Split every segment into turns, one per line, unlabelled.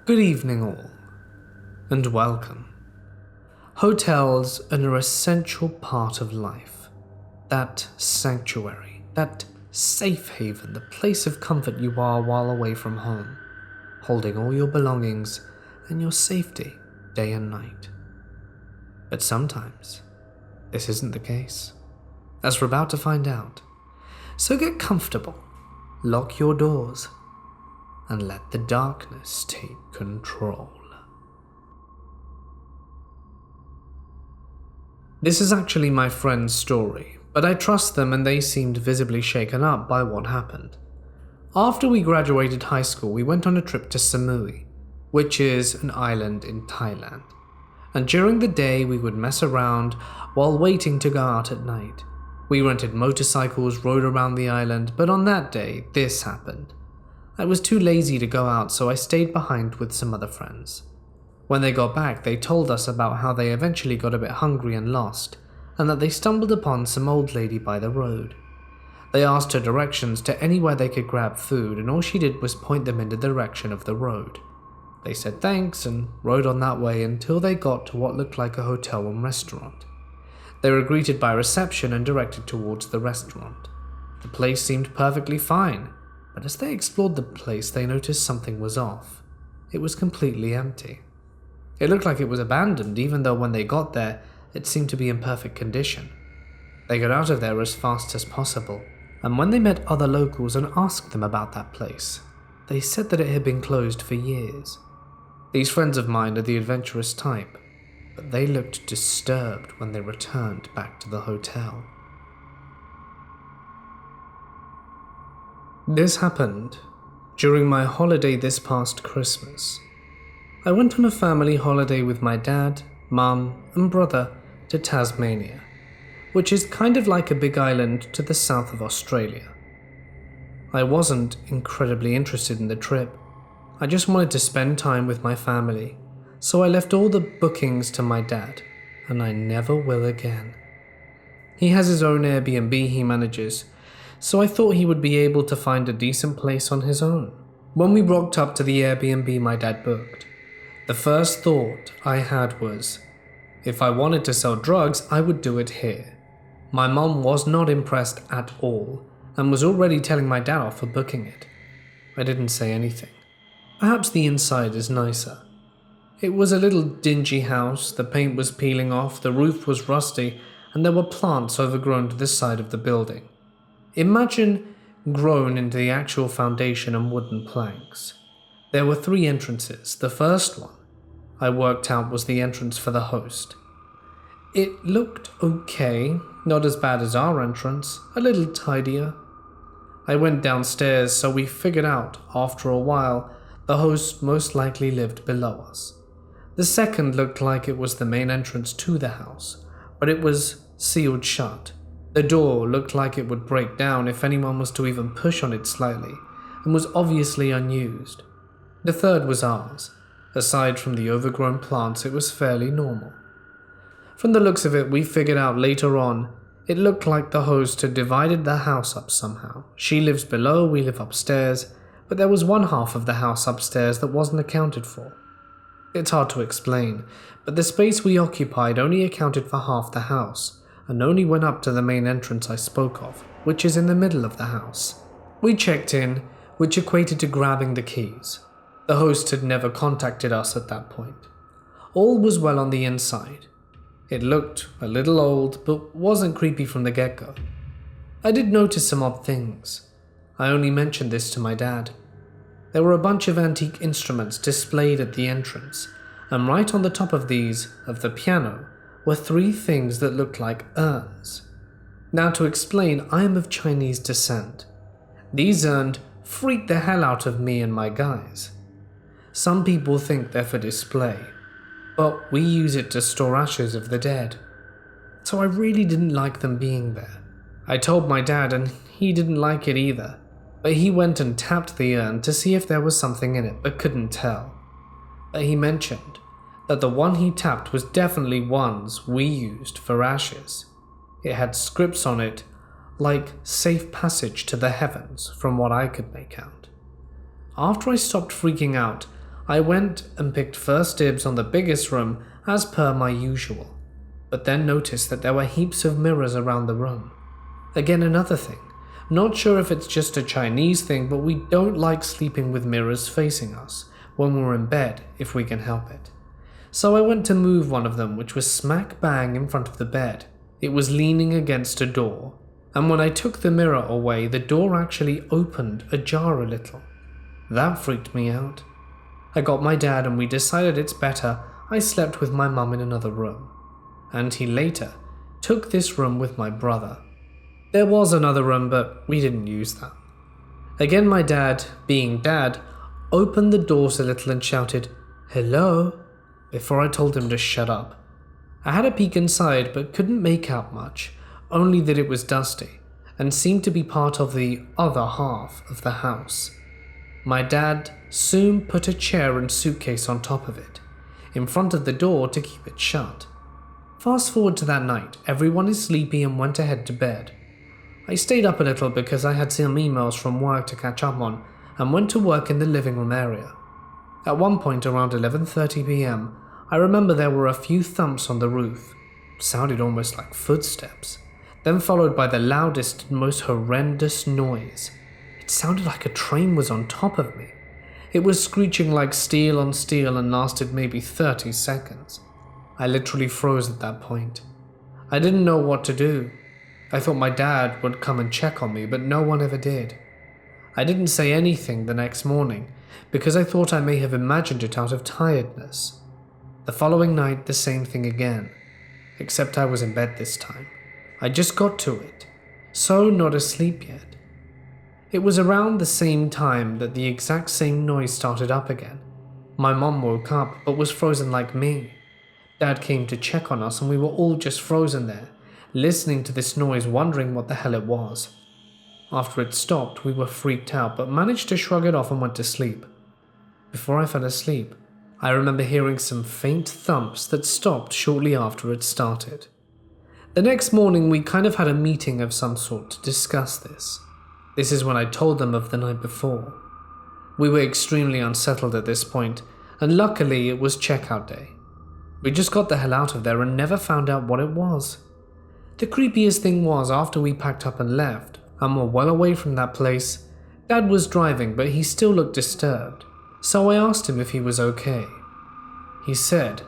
Good evening all, and welcome. Hotels are an essential part of life. That sanctuary, that safe haven, the place of comfort you are while away from home, holding all your belongings and your safety day and night. But sometimes, this isn't the case, as we're about to find out. So get comfortable, lock your doors, and let the darkness take control. This is actually my friend's story, but I trust them and they seemed visibly shaken up by what happened. After we graduated high school, we went on a trip to Samui, which is an island in Thailand. And during the day, we would mess around while waiting to go out at night. We rented motorcycles, rode around the island, but on that day, this happened. I was too lazy to go out, so I stayed behind with some other friends. When they got back, they told us about how they eventually got a bit hungry and lost, and that they stumbled upon some old lady by the road. They asked her directions to anywhere they could grab food, and all she did was point them in the direction of the road. They said thanks and rode on that way until they got to what looked like a hotel and restaurant. They were greeted by reception and directed towards the restaurant. The place seemed perfectly fine, but as they explored the place, they noticed something was off. It was completely empty. It looked like it was abandoned, even though when they got there, it seemed to be in perfect condition. They got out of there as fast as possible, and when they met other locals and asked them about that place, they said that it had been closed for years. These friends of mine are the adventurous type, but they looked disturbed when they returned back to the hotel. This happened during my holiday this past Christmas. I went on a family holiday with my dad, mum, and brother to Tasmania, which is kind of like a big island to the south of Australia. I wasn't incredibly interested in the trip. I just wanted to spend time with my family, so I left all the bookings to my dad, and I never will again. He has his own Airbnb he manages, so I thought he would be able to find a decent place on his own. When we rocked up to the Airbnb my dad booked, the first thought I had was, if I wanted to sell drugs, I would do it here. My mom was not impressed at all, and was already telling my dad off for booking it. I didn't say anything. Perhaps the inside is nicer. It was a little dingy house, the paint was peeling off, the roof was rusty, and there were plants overgrown to the side of the building. Imagine grown into the actual foundation and wooden planks. There were 3 entrances. The first one I worked out was the entrance for the host. It looked okay, not as bad as our entrance, a little tidier. I went downstairs, so we figured out, after a while, the host most likely lived below us. The second looked like it was the main entrance to the house, but it was sealed shut. The door looked like it would break down if anyone was to even push on it slightly, and was obviously unused. The third was ours. Aside from the overgrown plants, it was fairly normal. From the looks of it, we figured out later on, it looked like the host had divided the house up somehow. She lives below, we live upstairs, but there was one half of the house upstairs that wasn't accounted for. It's hard to explain, but the space we occupied only accounted for half the house, and only went up to the main entrance I spoke of, which is in the middle of the house. We checked in, which equated to grabbing the keys. The host had never contacted us at that point. All was well on the inside. It looked a little old, but wasn't creepy from the get-go. I did notice some odd things. I only mentioned this to my dad. There were a bunch of antique instruments displayed at the entrance, and right on the top of these, of the piano, were 3 things that looked like urns. Now to explain, I am of Chinese descent. These urns freaked the hell out of me and my guys. Some people think they're for display, but we use it to store ashes of the dead. So I really didn't like them being there. I told my dad and he didn't like it either, but he went and tapped the urn to see if there was something in it but couldn't tell. But he mentioned that the one he tapped was definitely ones we used for ashes. It had scripts on it like safe passage to the heavens from what I could make out. After I stopped freaking out, I went and picked first dibs on the biggest room as per my usual, but then noticed that there were heaps of mirrors around the room. Again, another thing. Not sure if it's just a Chinese thing, but we don't like sleeping with mirrors facing us when we're in bed if we can help it. So I went to move one of them, which was smack bang in front of the bed. It was leaning against a door, and when I took the mirror away, the door actually opened ajar a little. That freaked me out. I got my dad and we decided it's better I slept with my mum in another room, and he later took this room with my brother. There was another room, but we didn't use that. Again, my dad, being dad, opened the doors a little and shouted, "Hello," before I told him to shut up. I had a peek inside but couldn't make out much, only that it was dusty and seemed to be part of the other half of the house. My dad soon put a chair and suitcase on top of it, in front of the door to keep it shut. Fast forward to that night, everyone is sleepy and went ahead to bed. I stayed up a little because I had some emails from work to catch up on and went to work in the living room area. At one point around 11:30 p.m, I remember there were a few thumps on the roof. It sounded almost like footsteps, then followed by the loudest and most horrendous noise. It sounded like a train was on top of me. It was screeching like steel on steel and lasted maybe 30 seconds. I literally froze at that point. I didn't know what to do. I thought my dad would come and check on me, but no one ever did. I didn't say anything the next morning because I thought I may have imagined it out of tiredness. The following night, the same thing again, except I was in bed this time. I just got to it, so not asleep yet. It was around the same time that the exact same noise started up again. My mom woke up but was frozen like me. Dad came to check on us and we were all just frozen there, listening to this noise, wondering what the hell it was. After it stopped, we were freaked out but managed to shrug it off and went to sleep. Before I fell asleep, I remember hearing some faint thumps that stopped shortly after it started. The next morning, we kind of had a meeting of some sort to discuss this. This is when I told them of the night before. We were extremely unsettled at this point, and luckily it was checkout day. We just got the hell out of there and never found out what it was. The creepiest thing was, after we packed up and left, and were well away from that place, Dad was driving but he still looked disturbed, so I asked him if he was okay. He said,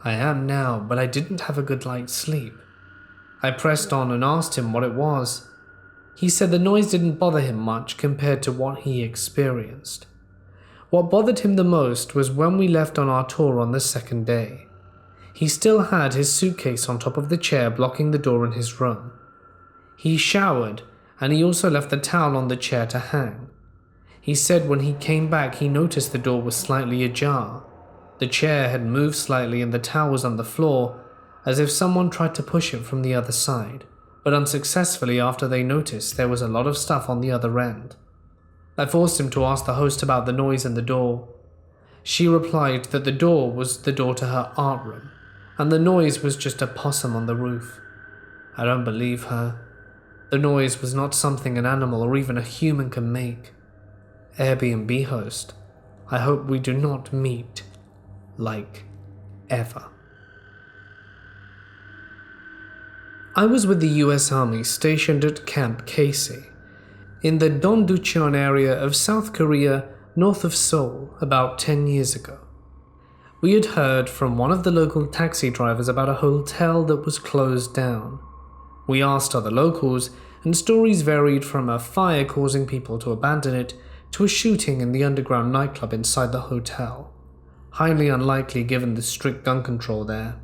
"I am now, but I didn't have a good night's sleep." I pressed on and asked him what it was. He said the noise didn't bother him much compared to what he experienced. What bothered him the most was when we left on our tour on the second day. He still had his suitcase on top of the chair blocking the door in his room. He showered and he also left the towel on the chair to hang. He said when he came back he noticed the door was slightly ajar. The chair had moved slightly and the towel was on the floor, as if someone tried to push it from the other side, but unsuccessfully after they noticed there was a lot of stuff on the other end. I forced him to ask the host about the noise in the door. She replied that the door was the door to her art room, and the noise was just a possum on the roof. I don't believe her. The noise was not something an animal or even a human can make. Airbnb host, I hope we do not meet, like, ever. I was with the US Army stationed at Camp Casey, in the Dongducheon area of South Korea, north of Seoul, about 10 years ago. We had heard from one of the local taxi drivers about a hotel that was closed down. We asked other locals, and stories varied from a fire causing people to abandon it to a shooting in the underground nightclub inside the hotel. Highly unlikely given the strict gun control there.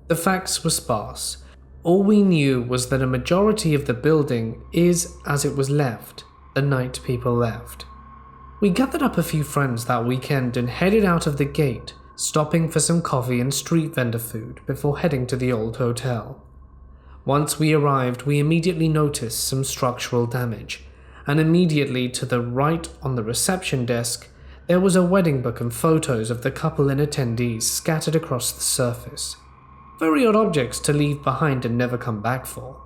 The facts were sparse. All we knew was that a majority of the building is as it was left the night people left. We gathered up a few friends that weekend and headed out of the gate, stopping for some coffee and street vendor food before heading to the old hotel. Once we arrived, we immediately noticed some structural damage, and immediately to the right on the reception desk, there was a wedding book and photos of the couple and attendees scattered across the surface. Very odd objects to leave behind and never come back for.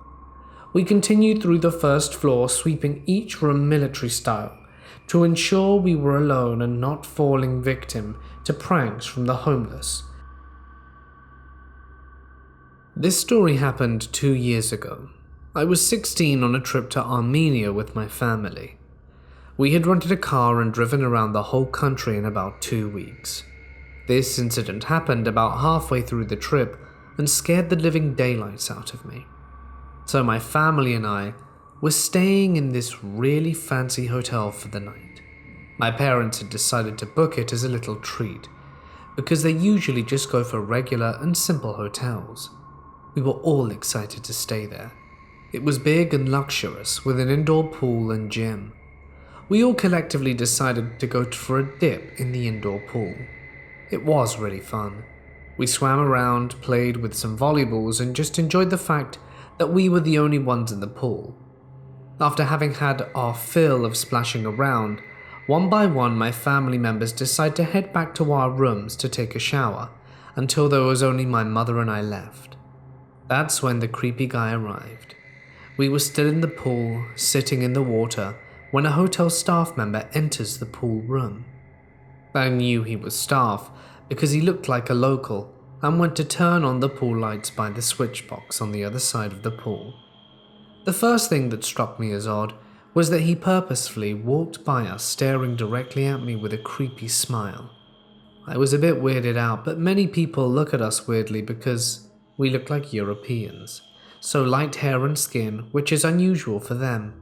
We continued through the first floor, sweeping each room military style, to ensure we were alone and not falling victim to pranks from the homeless. This story happened 2 years ago. I was 16 on a trip to Armenia with my family. We had rented a car and driven around the whole country in about 2 weeks. This incident happened about halfway through the trip and scared the living daylights out of me. So my family and I were staying in this really fancy hotel for the night. My parents had decided to book it as a little treat, because they usually just go for regular and simple hotels. We were all excited to stay there. It was big and luxurious, with an indoor pool and gym. We all collectively decided to go for a dip in the indoor pool. It was really fun. We swam around, played with some volleyballs, and just enjoyed the fact that we were the only ones in the pool. After having had our fill of splashing around, one by one my family members decided to head back to our rooms to take a shower, until there was only my mother and I left. That's when the creepy guy arrived. We were still in the pool, sitting in the water, when a hotel staff member enters the pool room. I knew he was staff because he looked like a local and went to turn on the pool lights by the switch box on the other side of the pool. The first thing that struck me as odd was that he purposefully walked by us, staring directly at me with a creepy smile. I was a bit weirded out, but many people look at us weirdly because we look like Europeans, so light hair and skin, which is unusual for them.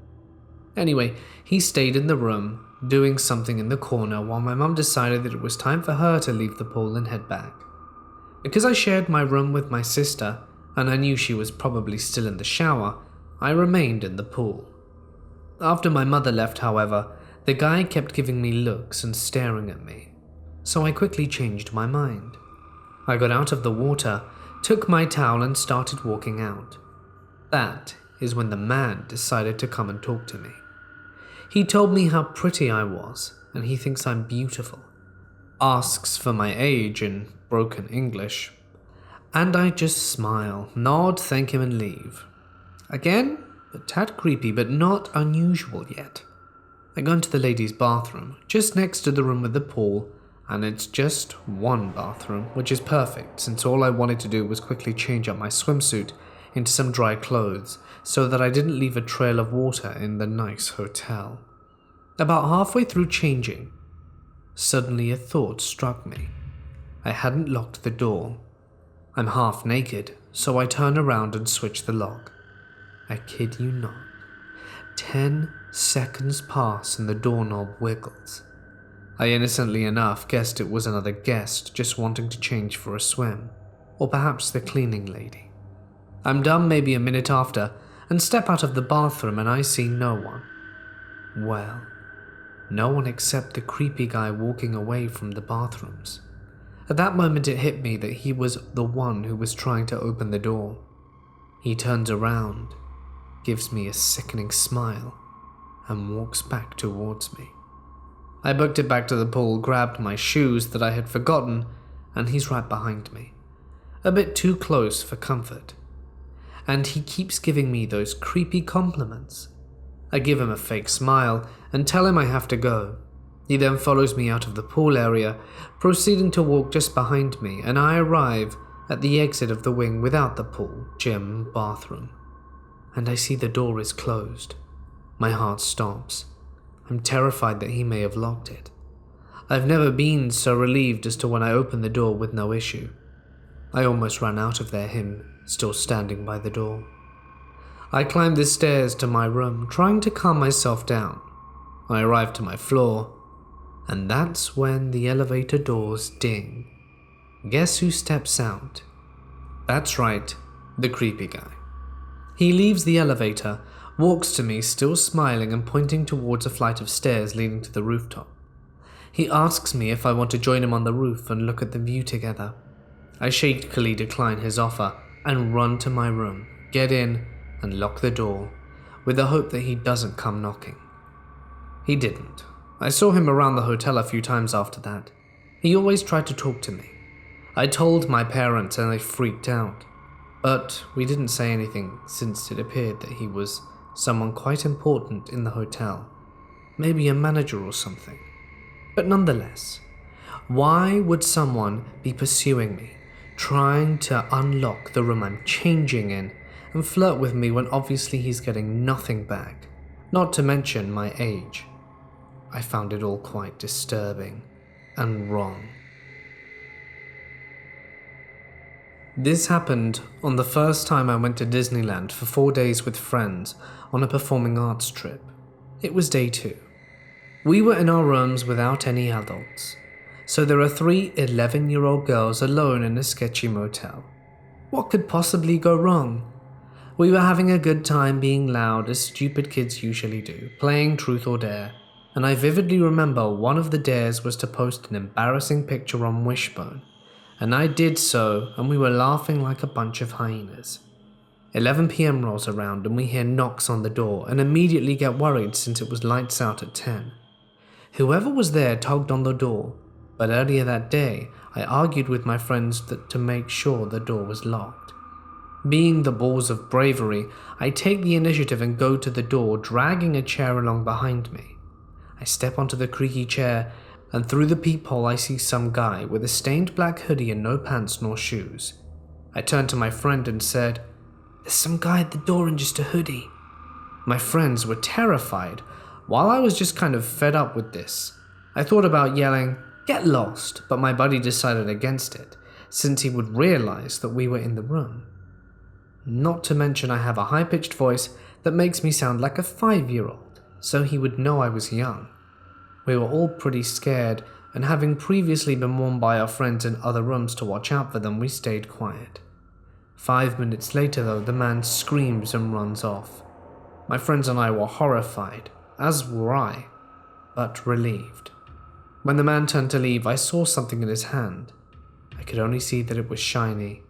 Anyway, he stayed in the room, doing something in the corner, while my mum decided that it was time for her to leave the pool and head back. Because I shared my room with my sister, and I knew she was probably still in the shower, I remained in the pool. After my mother left, however, the guy kept giving me looks and staring at me, so I quickly changed my mind. I got out of the water, took my towel and started walking out. That is when the man decided to come and talk to me. He told me how pretty I was, and he thinks I'm beautiful. Asks for my age in broken English. And I just smile, nod, thank him and leave. Again, a tad creepy, but not unusual yet. I go into the ladies' bathroom, just next to the room with the pool, and it's just one bathroom, which is perfect since all I wanted to do was quickly change up my swimsuit into some dry clothes so that I didn't leave a trail of water in the nice hotel. About halfway through changing, suddenly a thought struck me. I hadn't locked the door. I'm half naked, so I turn around and switch the lock. I kid you not. 10 seconds pass and the doorknob wiggles. I innocently enough guessed it was another guest just wanting to change for a swim, or perhaps the cleaning lady. I'm done maybe a minute after and step out of the bathroom and I see no one. Well, no one except the creepy guy walking away from the bathrooms. At that moment it hit me that he was the one who was trying to open the door. He turns around, gives me a sickening smile, and walks back towards me. I booked it back to the pool, grabbed my shoes that I had forgotten, and he's right behind me. A bit too close for comfort. And he keeps giving me those creepy compliments. I give him a fake smile and tell him I have to go. He then follows me out of the pool area, proceeding to walk just behind me, and I arrive at the exit of the wing without the pool, gym, bathroom. And I see the door is closed. My heart stops. I'm terrified that he may have locked it. I've never been so relieved as to when I opened the door with no issue. I almost ran out of there, him still standing by the door. I climbed the stairs to my room, trying to calm myself down. I arrived to my floor, and that's when the elevator doors ding. Guess who steps out? That's right, the creepy guy. He leaves the elevator, walks to me, still smiling and pointing towards a flight of stairs leading to the rooftop. He asks me if I want to join him on the roof and look at the view together. I shakily decline his offer and run to my room, get in, and lock the door, with the hope that he doesn't come knocking. He didn't. I saw him around the hotel a few times after that. He always tried to talk to me. I told my parents and they freaked out. But we didn't say anything since it appeared that he was someone quite important in the hotel. maybe a manager or something. But nonetheless, why would someone be pursuing me, trying to unlock the room I'm changing in, and flirt with me when obviously he's getting nothing back, not to mention my age? I found it all quite disturbing and wrong. This happened on the first time I went to Disneyland for 4 days with friends on a performing arts trip. It was day 2. We were in our rooms without any adults, so there are 3 11-year-old girls alone in a sketchy motel. What could possibly go wrong? We were having a good time being loud as stupid kids usually do, playing truth or dare, and I vividly remember one of the dares was to post an embarrassing picture on Wishbone, and I did so, and we were laughing like a bunch of hyenas. 11 p.m. rolls around and we hear knocks on the door and immediately get worried since it was lights out at 10. Whoever was there tugged on the door, but earlier that day I argued with my friends to make sure the door was locked. Being the balls of bravery, I take the initiative and go to the door, dragging a chair along behind me. I step onto the creaky chair, and through the peephole I see some guy with a stained black hoodie and no pants nor shoes. I turned to my friend and said, "There's some guy at the door in just a hoodie." My friends were terrified, while I was just kind of fed up with this. I thought about yelling, "Get lost," but my buddy decided against it, since he would realize that we were in the room. Not to mention I have a high-pitched voice that makes me sound like a 5-year-old, so he would know I was young. We were all pretty scared, and having previously been warned by our friends in other rooms to watch out for them, we stayed quiet. 5 minutes later though, the man screams and runs off. My friends and I were horrified, as were I, but relieved. When the man turned to leave, I saw something in his hand. I could only see that it was shiny,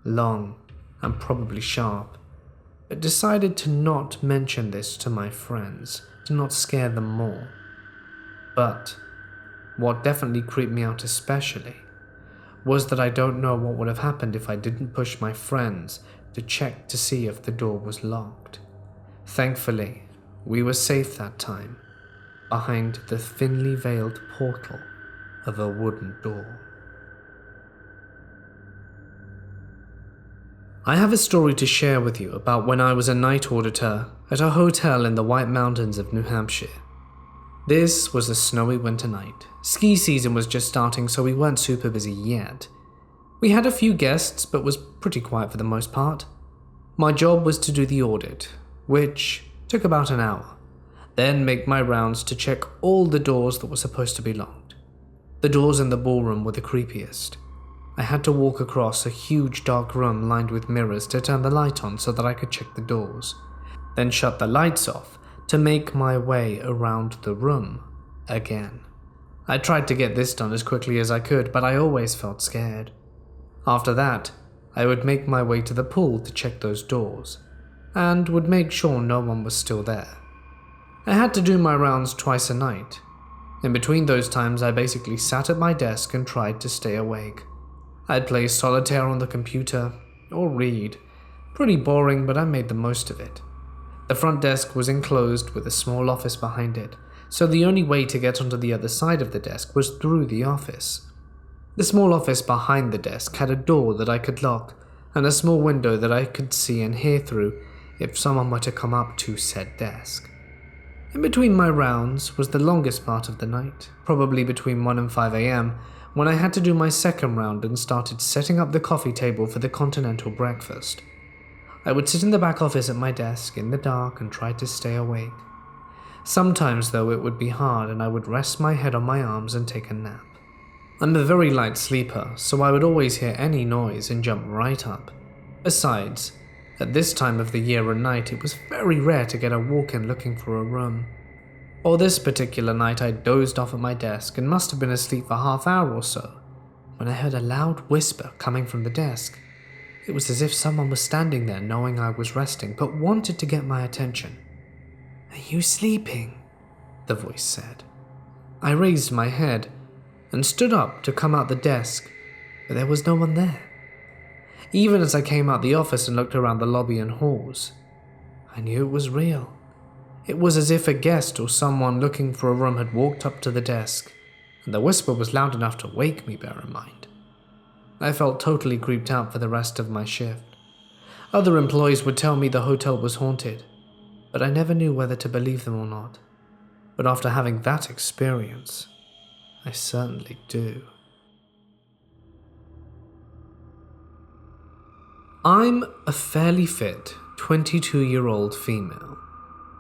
long, and probably sharp, but decided to not mention this to my friends, to not scare them more. But what definitely creeped me out especially was that I don't know what would have happened if I didn't push my friends to check to see if the door was locked. Thankfully, we were safe that time, behind the thinly veiled portal of a wooden door. I have a story to share with you about when I was a night auditor at a hotel in the White Mountains of New Hampshire. This was a snowy winter night. Ski season was just starting, so we weren't super busy yet. We had a few guests, but was pretty quiet for the most part. My job was to do the audit, which took about an hour, then make my rounds to check all the doors that were supposed to be locked. The doors in the ballroom were the creepiest. I had to walk across a huge dark room lined with mirrors to turn the light on so that I could check the doors, then shut the lights off to make my way around the room again. I tried to get this done as quickly as I could, but I always felt scared. After that, I would make my way to the pool to check those doors, and would make sure no one was still there. I had to do my rounds twice a night. In between those times, I basically sat at my desk and tried to stay awake. I'd play solitaire on the computer, or read. Pretty boring, but I made the most of it. The front desk was enclosed with a small office behind it, so the only way to get onto the other side of the desk was through the office. The small office behind the desk had a door that I could lock, and a small window that I could see and hear through if someone were to come up to said desk. In between my rounds was the longest part of the night, probably between 1 and 5 a.m, when I had to do my second round and started setting up the coffee table for the continental breakfast. I would sit in the back office at my desk in the dark and try to stay awake. Sometimes, though, it would be hard and I would rest my head on my arms and take a nap. I'm a very light sleeper, so I would always hear any noise and jump right up. Besides, at this time of the year and night, it was very rare to get a walk-in looking for a room. Or this particular night, I dozed off at my desk and must have been asleep for half hour or so, when I heard a loud whisper coming from the desk. It was as if someone was standing there knowing I was resting, but wanted to get my attention. "Are you sleeping?" the voice said. I raised my head and stood up to come out the desk, but there was no one there. Even as I came out the office and looked around the lobby and halls, I knew it was real. It was as if a guest or someone looking for a room had walked up to the desk, and the whisper was loud enough to wake me, bear in mind. I felt totally creeped out for the rest of my shift. Other employees would tell me the hotel was haunted, but I never knew whether to believe them or not. But after having that experience, I certainly do. I'm a fairly fit 22-year-old female.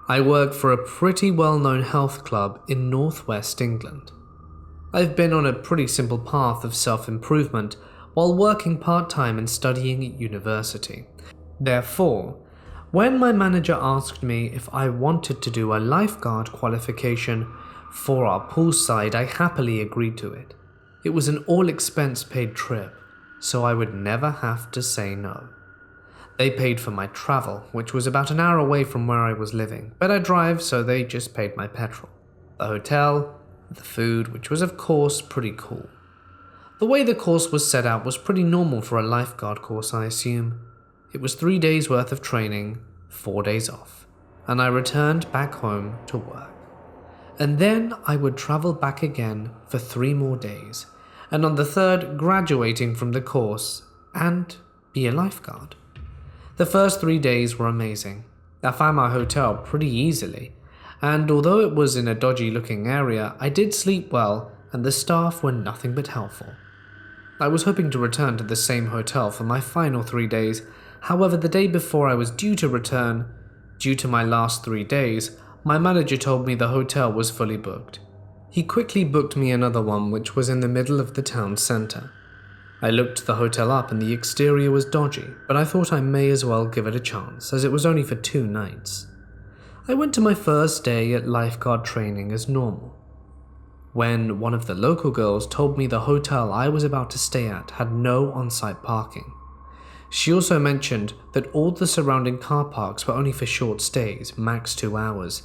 I work for a pretty well-known health club in northwest England. I've been on a pretty simple path of self-improvement while working part-time and studying at university. Therefore, when my manager asked me if I wanted to do a lifeguard qualification for our poolside, I happily agreed to it. It was an all-expense-paid trip, so I would never have to say no. They paid for my travel, which was about an hour away from where I was living, but I drive, so they just paid my petrol. The hotel, the food, which was of course pretty cool. The way the course was set out was pretty normal for a lifeguard course, I assume. It was 3 days worth of training, 4 days off, and I returned back home to work. And then I would travel back again for 3 more days, and on the third graduating from the course and be a lifeguard. The first 3 days were amazing. I found my hotel pretty easily, and although it was in a dodgy looking area, I did sleep well and the staff were nothing but helpful. I was hoping to return to the same hotel for my final 3 days. However, the day before I was due to return, due to my last 3 days, my manager told me the hotel was fully booked. He quickly booked me another one which was in the middle of the town centre. I looked the hotel up and the exterior was dodgy, but I thought I may as well give it a chance as it was only for 2 nights. I went to my first day at lifeguard training as normal, when one of the local girls told me the hotel I was about to stay at had no on-site parking. She also mentioned that all the surrounding car parks were only for short stays, max 2 hours,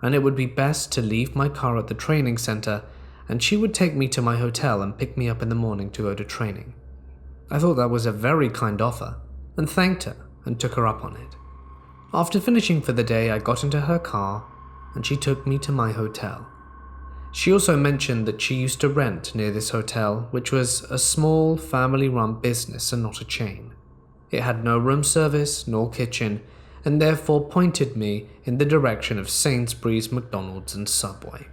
and it would be best to leave my car at the training center and she would take me to my hotel and pick me up in the morning to go to training. I thought that was a very kind offer and thanked her and took her up on it. After finishing for the day, I got into her car and she took me to my hotel. She also mentioned that she used to rent near this hotel, which was a small family-run business and not a chain. It had no room service nor kitchen, and therefore pointed me in the direction of Sainsbury's, McDonald's and Subway.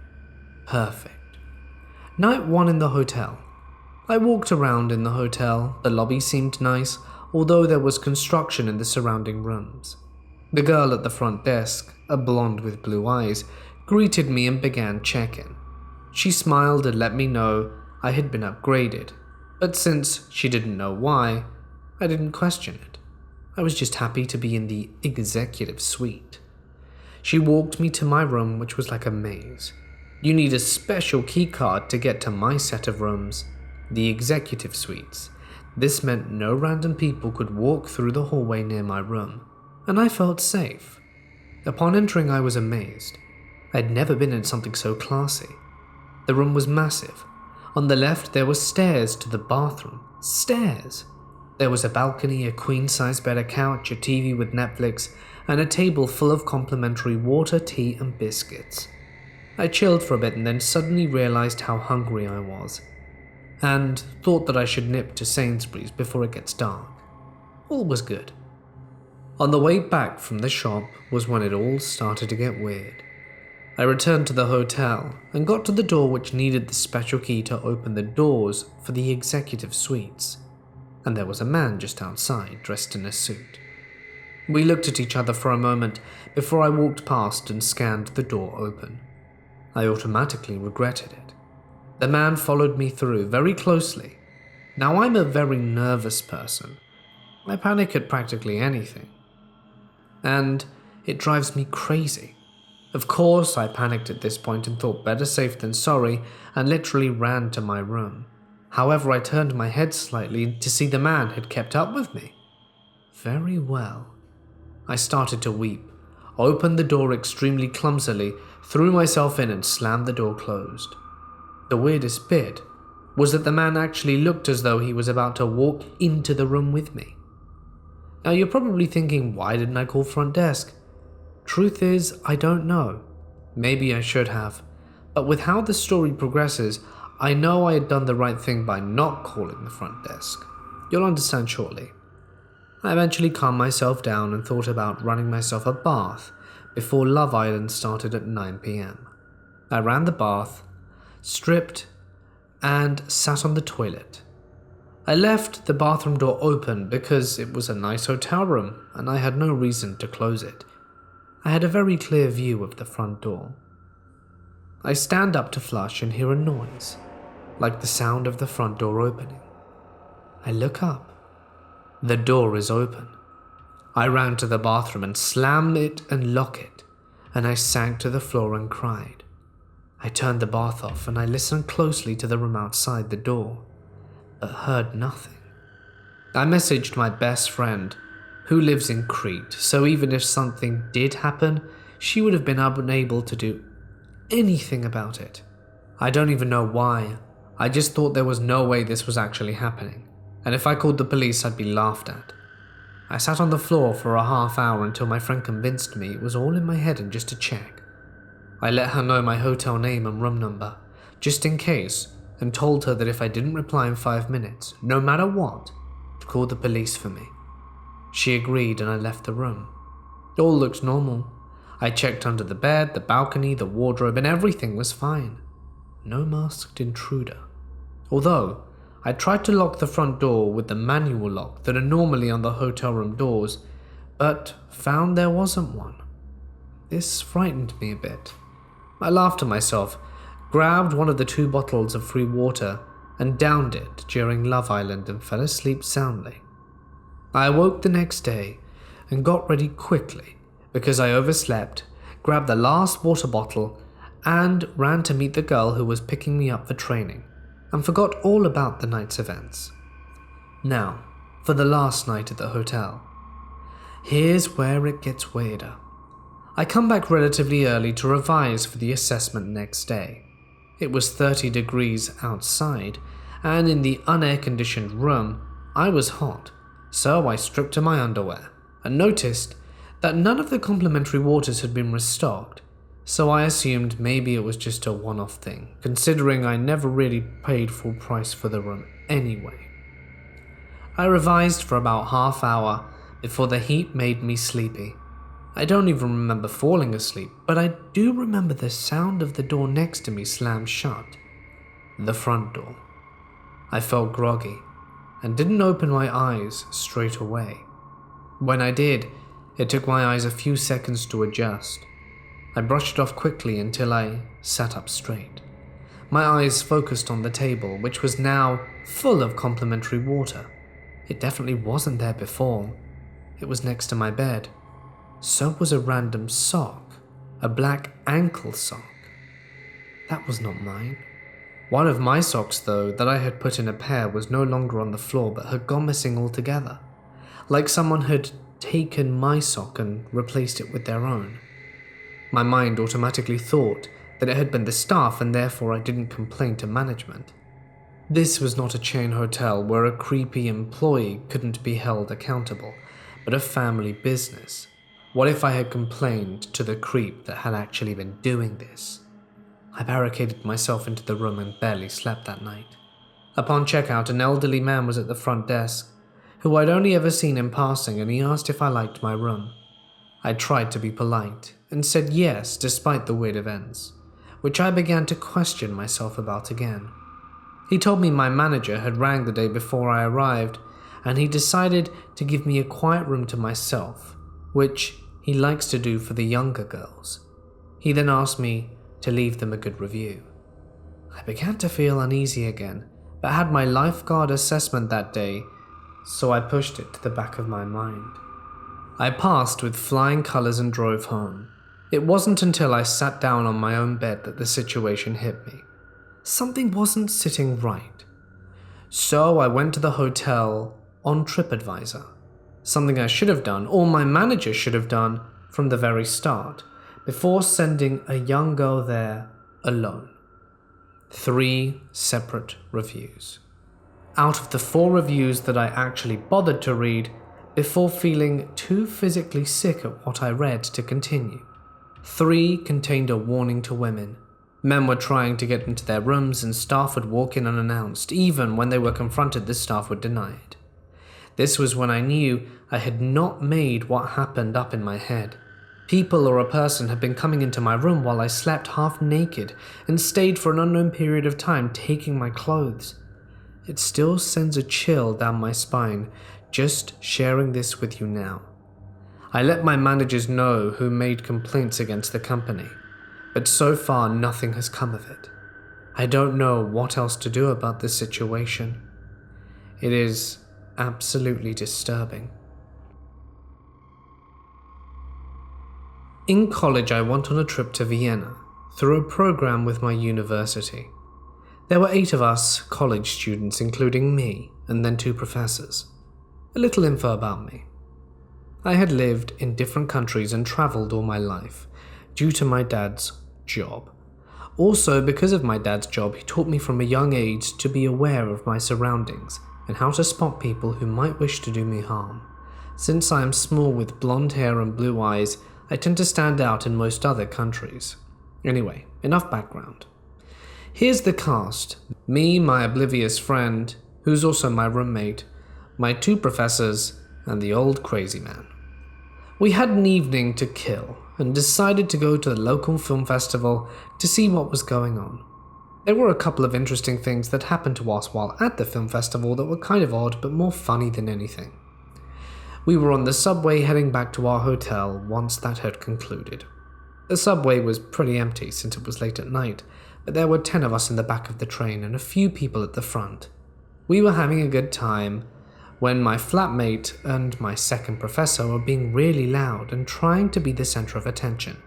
Perfect. Night 1 in the hotel. I walked around in the hotel. The lobby seemed nice, although there was construction in the surrounding rooms. The girl at the front desk, a blonde with blue eyes, greeted me and began check-in. She smiled and let me know I had been upgraded, but since she didn't know why, I didn't question it. I was just happy to be in the executive suite. She walked me to my room, which was like a maze. You need a special key card to get to my set of rooms, the executive suites. This meant no random people could walk through the hallway near my room, and I felt safe. Upon entering, I was amazed. I had never been in something so classy. The room was massive. On the left, there were stairs to the bathroom. Stairs! There was a balcony, a queen-size bed, a couch, a TV with Netflix, and a table full of complimentary water, tea, and biscuits. I chilled for a bit and then suddenly realized how hungry I was, and thought that I should nip to Sainsbury's before it gets dark. All was good. On the way back from the shop was when it all started to get weird. I returned to the hotel and got to the door which needed the special key to open the doors for the executive suites, and there was a man just outside dressed in a suit. We looked at each other for a moment before I walked past and scanned the door open. I automatically regretted it. The man followed me through very closely. Now I'm a very nervous person. I panic at practically anything, and it drives me crazy. Of course, I panicked at this point and thought better safe than sorry and literally ran to my room. However, I turned my head slightly to see the man had kept up with me. Very well. I started to weep, opened the door extremely clumsily, threw myself in and slammed the door closed. The weirdest bit was that the man actually looked as though he was about to walk into the room with me. Now you're probably thinking, why didn't I call front desk? Truth is, I don't know. Maybe I should have. But with how the story progresses, I know I had done the right thing by not calling the front desk. You'll understand shortly. I eventually calmed myself down and thought about running myself a bath before Love Island started at 9 p.m. I ran the bath, stripped, and sat on the toilet. I left the bathroom door open because it was a nice hotel room and I had no reason to close it. I had a very clear view of the front door. I stand up to flush and hear a noise, like the sound of the front door opening. I look up. The door is open. I ran to the bathroom and slammed it and locked it, and I sank to the floor and cried. I turned the bath off and I listened closely to the room outside the door, but heard nothing. I messaged my best friend, who lives in Crete, so even if something did happen, she would have been unable to do anything about it. I don't even know why. I just thought there was no way this was actually happening, and if I called the police, I'd be laughed at. I sat on the floor for a half hour until my friend convinced me it was all in my head and just to check. I let her know my hotel name and room number, just in case, and told her that if I didn't reply in 5 minutes, no matter what, to call the police for me. She agreed and I left the room. All looked normal. I checked under the bed, the balcony, the wardrobe, and everything was fine. No masked intruder. Although, I tried to lock the front door with the manual lock that are normally on the hotel room doors, but found there wasn't one. This frightened me a bit. I laughed to myself, grabbed one of the 2 bottles of free water, and downed it during Love Island and fell asleep soundly. I awoke the next day and got ready quickly because I overslept, grabbed the last water bottle, and ran to meet the girl who was picking me up for training, and forgot all about the night's events. Now, for the last night at the hotel. Here's where it gets weirder. I come back relatively early to revise for the assessment next day. It was 30 degrees outside, and in the unair-conditioned room, I was hot, so I stripped to my underwear and noticed that none of the complimentary waters had been restocked, so I assumed maybe it was just a one-off thing, considering I never really paid full price for the room anyway. I revised for about half hour before the heat made me sleepy. I don't even remember falling asleep, but I do remember the sound of the door next to me slam shut. The front door. I felt groggy and didn't open my eyes straight away. When I did, it took my eyes a few seconds to adjust. I brushed it off quickly until I sat up straight. My eyes focused on the table, which was now full of complimentary water. It definitely wasn't there before. It was next to my bed. So was a random sock, a black ankle sock. That was not mine. One of my socks, though, that I had put in a pair was no longer on the floor but had gone missing altogether, like someone had taken my sock and replaced it with their own. My mind automatically thought that it had been the staff and therefore I didn't complain to management. This was not a chain hotel where a creepy employee couldn't be held accountable, but a family business. What if I had complained to the creep that had actually been doing this? I barricaded myself into the room and barely slept that night. Upon checkout, an elderly man was at the front desk, who I'd only ever seen in passing, and he asked if I liked my room. I tried to be polite and said yes despite the weird events, which I began to question myself about again. He told me my manager had rang the day before I arrived, and he decided to give me a quiet room to myself, which he likes to do for the younger girls. He then asked me to leave them a good review. I began to feel uneasy again, but had my lifeguard assessment that day, so I pushed it to the back of my mind. I passed with flying colors and drove home. It wasn't until I sat down on my own bed that the situation hit me. Something wasn't sitting right. So I went to the hotel on TripAdvisor. Something I should have done, or my manager should have done, from the very start, before sending a young girl there alone. 3 separate reviews. Out of the 4 reviews that I actually bothered to read, before feeling too physically sick at what I read to continue. 3 contained a warning to women. Men were trying to get into their rooms and staff would walk in unannounced. Even when they were confronted, the staff would deny it. This was when I knew I had not made what happened up in my head. People or a person had been coming into my room while I slept half naked and stayed for an unknown period of time taking my clothes. It still sends a chill down my spine just sharing this with you now. I let my managers know who made complaints against the company, but so far nothing has come of it. I don't know what else to do about this situation. It is absolutely disturbing. In college, I went on a trip to Vienna through a program with my university. There were 8 of us college students, including me, and then 2 professors. A little info about me. I had lived in different countries and traveled all my life due to my dad's job. Also, because of my dad's job, he taught me from a young age to be aware of my surroundings and how to spot people who might wish to do me harm. Since I am small with blonde hair and blue eyes, I tend to stand out in most other countries. Anyway, enough background. Here's the cast. Me, my oblivious friend, who's also my roommate, my 2 professors, and the old crazy man. We had an evening to kill and decided to go to the local film festival to see what was going on. There were a couple of interesting things that happened to us while at the film festival that were kind of odd but more funny than anything. We were on the subway heading back to our hotel once that had concluded. The subway was pretty empty since it was late at night, but there were 10 of us in the back of the train and a few people at the front. We were having a good time when my flatmate and my second professor were being really loud and trying to be the center of attention.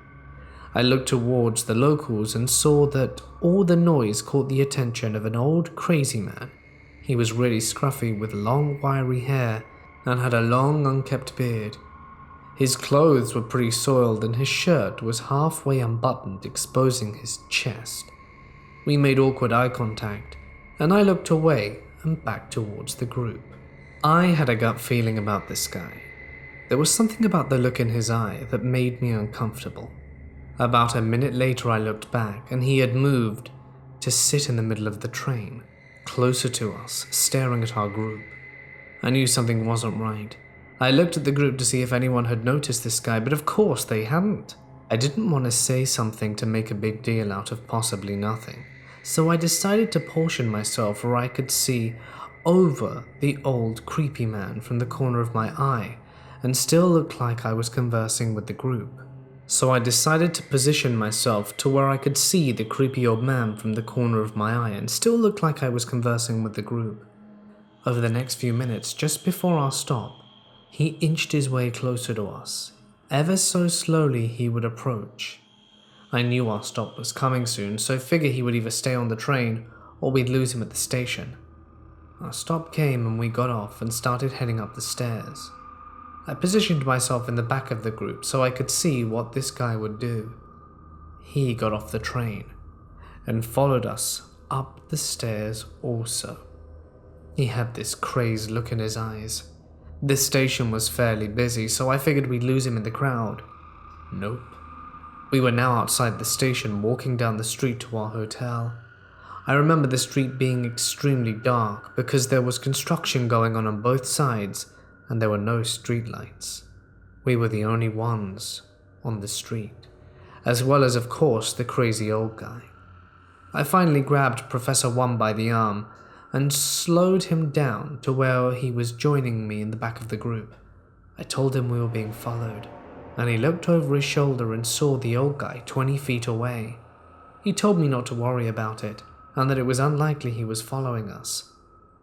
I looked towards the locals and saw that all the noise caught the attention of an old crazy man. He was really scruffy with long wiry hair and had a long unkept beard. His clothes were pretty soiled and his shirt was halfway unbuttoned, exposing his chest. We made awkward eye contact and I looked away and back towards the group. I had a gut feeling about this guy. There was something about the look in his eye that made me uncomfortable. About a minute later I looked back and he had moved to sit in the middle of the train, closer to us, staring at our group. I knew something wasn't right. I looked at the group to see if anyone had noticed this guy, but of course they hadn't. I didn't want to say something to make a big deal out of possibly nothing, so I decided to portion myself where I could see over the old creepy man from the corner of my eye and still look like I was conversing with the group. So I decided to position myself to where I could see the creepy old man from the corner of my eye and still look like I was conversing with the group. Over the next few minutes, just before our stop, he inched his way closer to us. Ever so slowly he would approach. I knew our stop was coming soon, so figured he would either stay on the train or we'd lose him at the station. Our stop came and we got off and started heading up the stairs. I positioned myself in the back of the group so I could see what this guy would do. He got off the train and followed us up the stairs also. He had this crazed look in his eyes. This station was fairly busy, so I figured we'd lose him in the crowd. Nope. We were now outside the station, walking down the street to our hotel. I remember the street being extremely dark because there was construction going on both sides and there were no streetlights. We were the only ones on the street, as well as, of course, the crazy old guy. I finally grabbed Professor One by the arm and slowed him down to where he was joining me in the back of the group. I told him we were being followed, and he looked over his shoulder and saw the old guy 20 feet away. He told me not to worry about it, and that it was unlikely he was following us.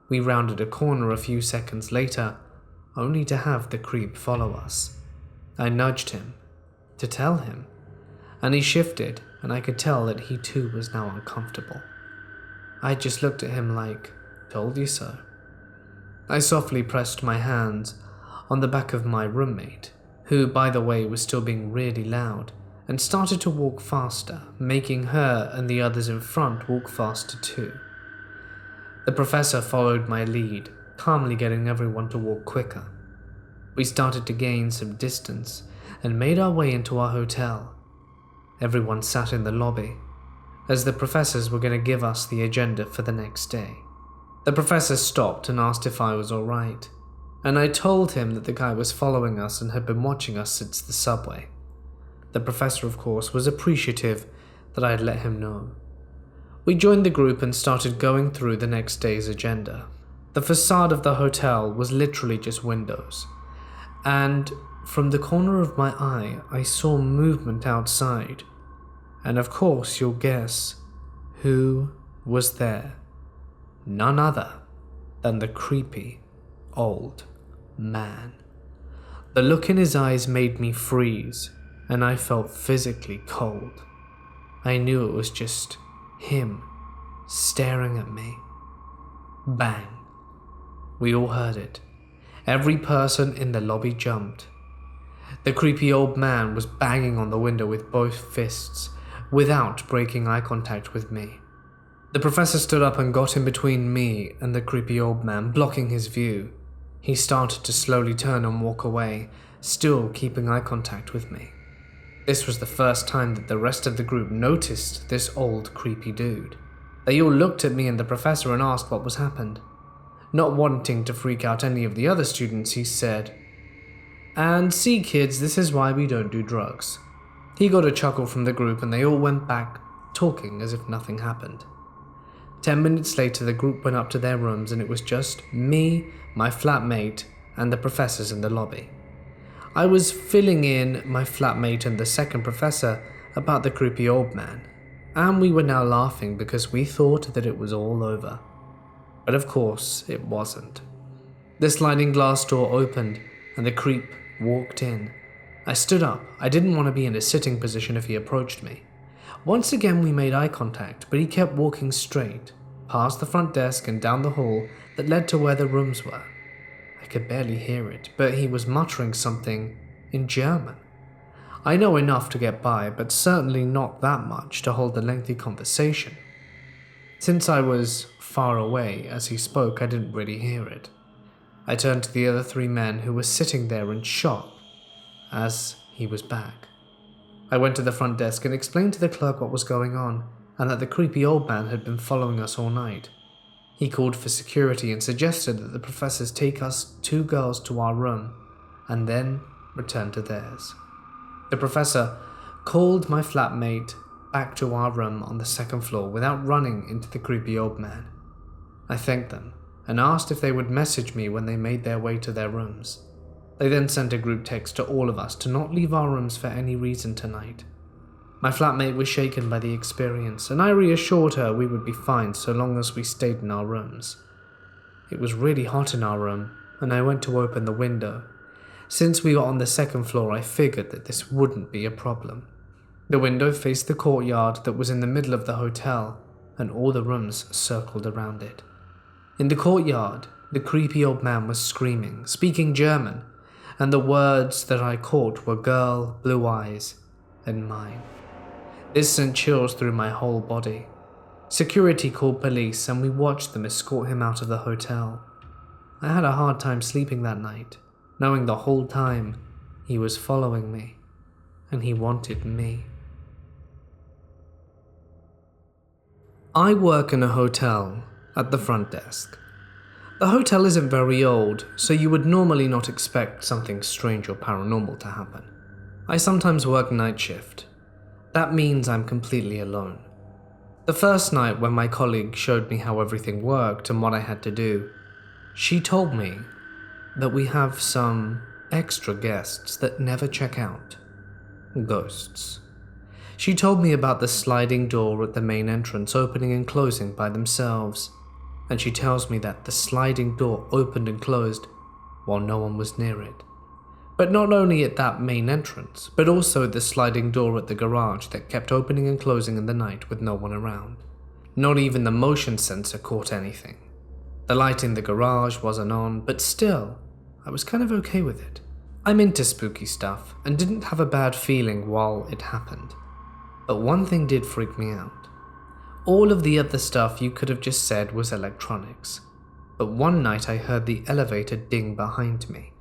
We rounded a corner a few seconds later, only to have the creep follow us. I nudged him to tell him, and he shifted, and I could tell that he too was now uncomfortable. I just looked at him like, "Told you so." I softly pressed my hands on the back of my roommate, who, by the way, was still being really loud, and started to walk faster, making her and the others in front walk faster too. The professor followed my lead, calmly getting everyone to walk quicker. We started to gain some distance and made our way into our hotel. Everyone sat in the lobby, as the professors were going to give us the agenda for the next day. The professor stopped and asked if I was alright, and I told him that the guy was following us and had been watching us since the subway. The professor, of course, was appreciative that I had let him know. We joined the group and started going through the next day's agenda. The facade of the hotel was literally just windows, and from the corner of my eye, I saw movement outside. And of course, you'll guess who was there. None other than the creepy old man. The look in his eyes made me freeze, and I felt physically cold. I knew it was just him staring at me. Bang. We all heard it. Every person in the lobby jumped. The creepy old man was banging on the window with both fists, without breaking eye contact with me. The professor stood up and got in between me and the creepy old man, blocking his view. He started to slowly turn and walk away, still keeping eye contact with me. This was the first time that the rest of the group noticed this old creepy dude. They all looked at me and the professor and asked what was happened. Not wanting to freak out any of the other students, he said, "And see kids, this is why we don't do drugs." He got a chuckle from the group and they all went back talking as if nothing happened. 10 minutes later, the group went up to their rooms and it was just me, my flatmate, and the professors in the lobby. I was filling in my flatmate and the second professor about the creepy old man, and we were now laughing because we thought that it was all over. But of course, it wasn't. The sliding glass door opened and the creep walked in. I stood up. I didn't want to be in a sitting position if he approached me. Once again we made eye contact, but he kept walking straight, past the front desk and down the hall that led to where the rooms were. I could barely hear it, but he was muttering something in German. I know enough to get by, but certainly not that much to hold a lengthy conversation. Since I was far away as he spoke, I didn't really hear it. I turned to the other 3 men who were sitting there in shock as he was back. I went to the front desk and explained to the clerk what was going on and that the creepy old man had been following us all night. He called for security and suggested that the professors take us 2 girls to our room and then return to theirs. The professor called my flatmate back to our room on the 2nd floor without running into the creepy old man. I thanked them and asked if they would message me when they made their way to their rooms. They then sent a group text to all of us to not leave our rooms for any reason tonight. My flatmate was shaken by the experience, and I reassured her we would be fine so long as we stayed in our rooms. It was really hot in our room, and I went to open the window. Since we were on the 2nd floor, I figured that this wouldn't be a problem. The window faced the courtyard that was in the middle of the hotel, and all the rooms circled around it. In the courtyard, the creepy old man was screaming, speaking German, and the words that I caught were girl, blue eyes, and mine. This sent chills through my whole body. Security called police and we watched them escort him out of the hotel. I had a hard time sleeping that night, knowing the whole time he was following me, and he wanted me. I work in a hotel at the front desk. The hotel isn't very old, so you would normally not expect something strange or paranormal to happen. I sometimes work night shift. That means I'm completely alone. The first night when my colleague showed me how everything worked and what I had to do, she told me that we have some extra guests that never check out. Ghosts. She told me about the sliding door at the main entrance opening and closing by themselves, and she tells me that the sliding door opened and closed while no one was near it. But not only at that main entrance, but also the sliding door at the garage that kept opening and closing in the night with no one around. Not even the motion sensor caught anything. The light in the garage wasn't on, but still, I was kind of okay with it. I'm into spooky stuff and didn't have a bad feeling while it happened. But one thing did freak me out. All of the other stuff you could have just said was electronics. But one night I heard the elevator ding behind me.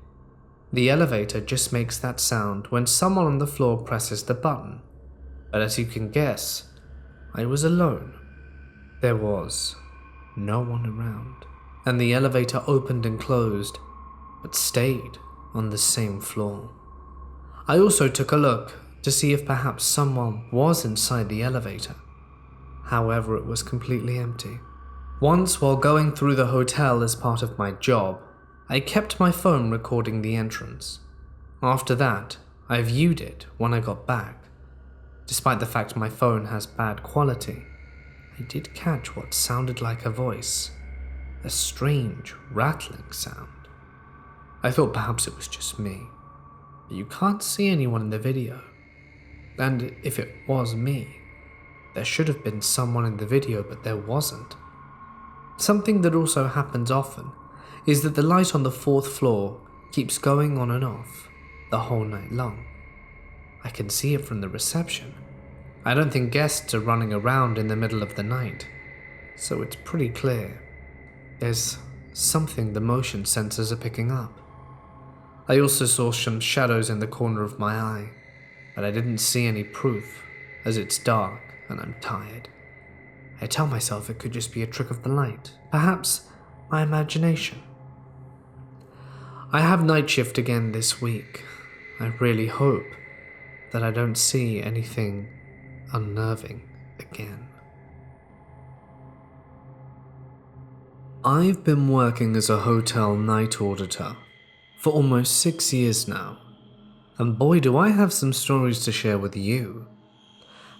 The elevator just makes that sound when someone on the floor presses the button. But as you can guess, I was alone. There was no one around, and the elevator opened and closed, but stayed on the same floor. I also took a look to see if perhaps someone was inside the elevator. However, it was completely empty. Once, while going through the hotel as part of my job, I kept my phone recording the entrance. After that, I viewed it when I got back. Despite the fact my phone has bad quality, I did catch what sounded like a voice, a strange rattling sound. I thought perhaps it was just me, but you can't see anyone in the video. And if it was me, there should have been someone in the video, but there wasn't. Something that also happens often is that the light on the 4th floor keeps going on and off the whole night long. I can see it from the reception. I don't think guests are running around in the middle of the night, so it's pretty clear. There's something the motion sensors are picking up. I also saw some shadows in the corner of my eye, but I didn't see any proof as it's dark and I'm tired. I tell myself it could just be a trick of the light, perhaps my imagination. I have night shift again this week. I really hope that I don't see anything unnerving again. I've been working as a hotel night auditor for almost 6 years now, and boy do I have some stories to share with you.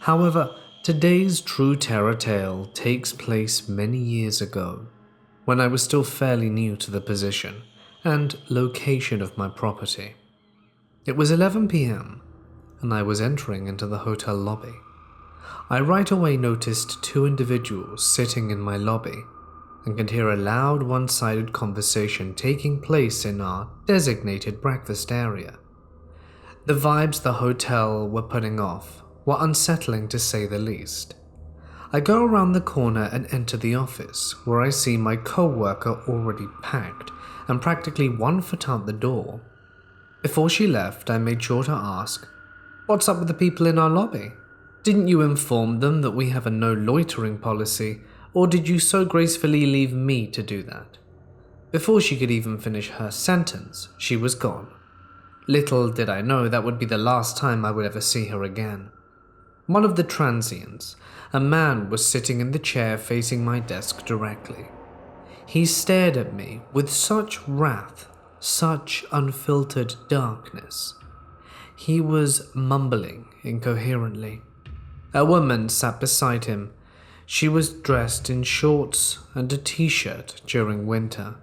However, today's true terror tale takes place many years ago, when I was still fairly new to the position and location of my property. It was 11 p.m. and I was entering into the hotel lobby. I right away noticed 2 individuals sitting in my lobby and could hear a loud one-sided conversation taking place in our designated breakfast area. The vibes the hotel were putting off were unsettling to say the least. I go around the corner and enter the office, where I see my co-worker already packed and practically 1 foot out the door. Before she left, I made sure to ask, "What's up with the people in our lobby? Didn't you inform them that we have a no loitering policy, or did you so gracefully leave me to do that?" Before she could even finish her sentence, she was gone. Little did I know that would be the last time I would ever see her again. One of the transients, a man, was sitting in the chair facing my desk directly. He stared at me with such wrath, such unfiltered darkness. He was mumbling incoherently. A woman sat beside him. She was dressed in shorts and a t-shirt during winter,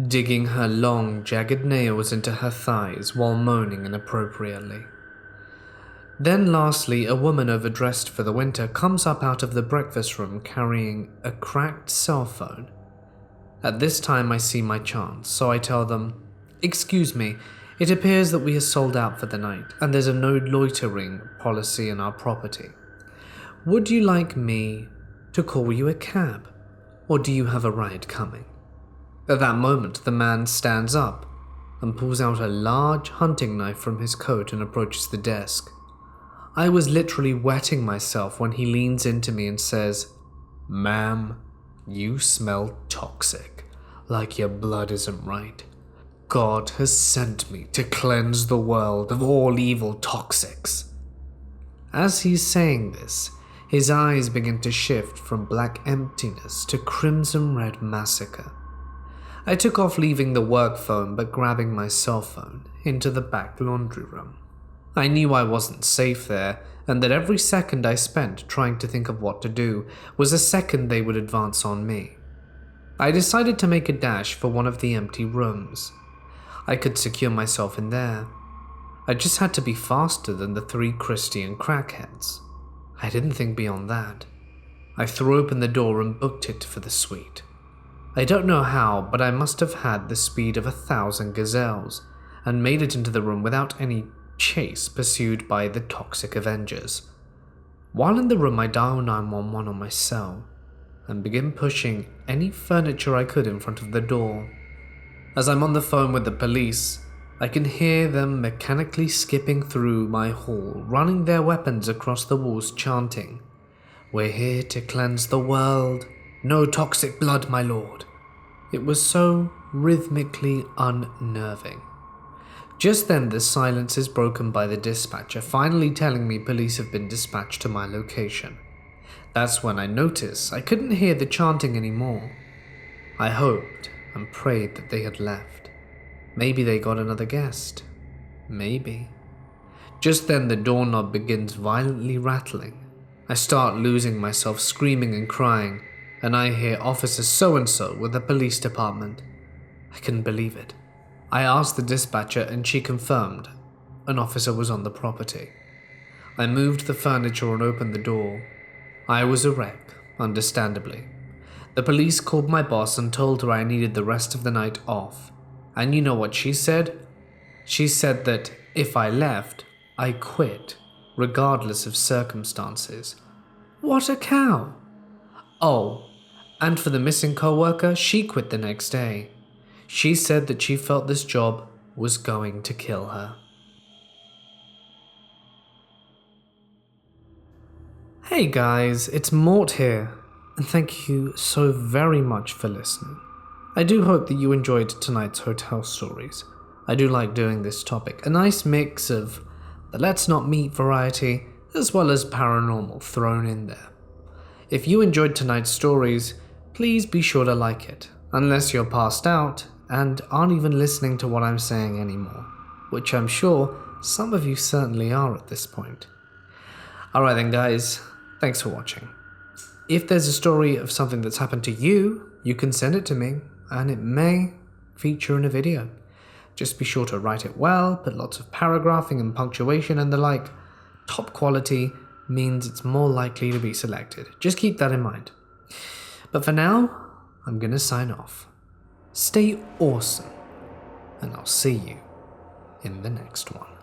digging her long, jagged nails into her thighs while moaning inappropriately. Then lastly, a woman overdressed for the winter comes up out of the breakfast room carrying a cracked cell phone. At this time I see my chance, so I tell them, "Excuse me, it appears that we are sold out for the night and there's a no loitering policy in our property. Would you like me to call you a cab, or do you have a ride coming?" At that moment, the man stands up and pulls out a large hunting knife from his coat and approaches the desk. I was literally wetting myself when he leans into me and says, "Ma'am, you smell toxic, like your blood isn't right. God has sent me to cleanse the world of all evil toxics." As he's saying this, his eyes begin to shift from black emptiness to crimson red massacre. I took off leaving the work phone but grabbing my cell phone into the back laundry room. I knew I wasn't safe there, and that every second I spent trying to think of what to do was a second they would advance on me. I decided to make a dash for one of the empty rooms. I could secure myself in there. I just had to be faster than the 3 Christian crackheads. I didn't think beyond that. I threw open the door and booked it for the suite. I don't know how, but I must have had the speed of 1,000 gazelles and made it into the room without any chase pursued by the toxic Avengers. While in the room, I dial 911 on my cell and begin pushing any furniture I could in front of the door. As I'm on the phone with the police, I can hear them mechanically skipping through my hall, running their weapons across the walls, chanting, "We're here to cleanse the world. No toxic blood, my lord." It was so rhythmically unnerving. Just then, the silence is broken by the dispatcher finally telling me police have been dispatched to my location. That's when I noticed I couldn't hear the chanting anymore. I hoped and prayed that they had left. Maybe they got another guest. Maybe. Just then, the doorknob begins violently rattling. I start losing myself, screaming and crying, and I hear Officer so-and-so with the police department. I couldn't believe it. I asked the dispatcher and she confirmed an officer was on the property. I moved the furniture and opened the door. I was a wreck, understandably. The police called my boss and told her I needed the rest of the night off. And you know what she said? She said that if I left, I quit, regardless of circumstances. What a cow! Oh, and for the missing co-worker, she quit the next day. She said that she felt this job was going to kill her. Hey guys, it's Mort here, and thank you so very much for listening. I do hope that you enjoyed tonight's hotel stories. I do like doing this topic, a nice mix of the let's not meet variety as well as paranormal thrown in there. If you enjoyed tonight's stories, please be sure to like it, unless you're passed out and aren't even listening to what I'm saying anymore, which I'm sure some of you certainly are at this point. Alright then guys, thanks for watching. If there's a story of something that's happened to you, you can send it to me, and it may feature in a video. Just be sure to write it well, put lots of paragraphing and punctuation and the like. Top quality means it's more likely to be selected. Just keep that in mind. But for now, I'm gonna sign off. Stay awesome, and I'll see you in the next one.